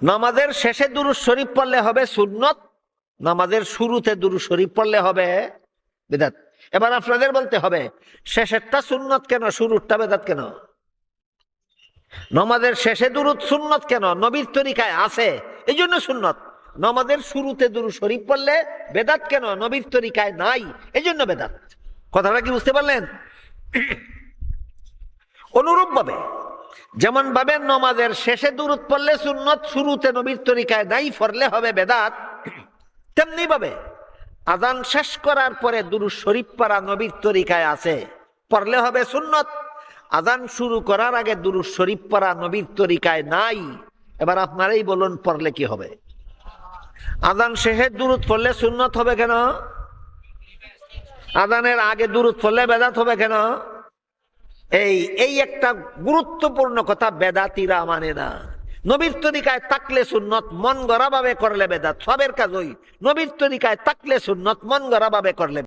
নামাজের শেষে দুরূদ শরীফ পড়লে হবে সুন্নত, নামাজের শুরুতে দুরূদ শরীফ পড়লে হবে বিদআত। এবার আপনাদের বলতে হবে শেষেরটা সুন্নত কেন, শুরুরটা বিদআত কেন? নামাজের শেষে দুরূদ সুন্নত কেন? নবীর তরিকায় আছে এই জন্য সুন্নত। নামাজের শুরুতে দুরূদ শরীফ পড়লে বিদআত কেন? নবীর তরিকায় নাই এই জন্য বিদআত। কথাটা কি বুঝতে পারলেন? অনুরূপ ভাবে যেমন ভাবে নামাজের শেষে দুরূদ পড়লে সুন্নত, শুরুতে নবীর তরিকায় নাই পড়লে হবে বিদআত, তেমনি ভাবে আযান শেষ করার পরে দুরূদ শরীফ পড়া নবীর তরিকায় আছে, পড়লে হবে সুন্নত। আযান শুরু করার আগে দুরূদ শরীফ পড়া নবীর তরিকায় নাই। এবার আপনারাই বলুন পড়লে কি হবে? আযান শেষে দুরূদ পড়লে সুন্নত হবে কেন? আযানের আগে দুরূদ পড়লে বিদআত হবে কেন? এই একটা গুরুত্বপূর্ণ কথা বেদাতীরা মানে না। নবীর তরিকায় থাকলে সুন্নত, মন গড়া ভাবে করলে বেদাত। সবের কাজই নবীর তরিকায় থাকলে সুন্নত, মন গড়া ভাবে করলে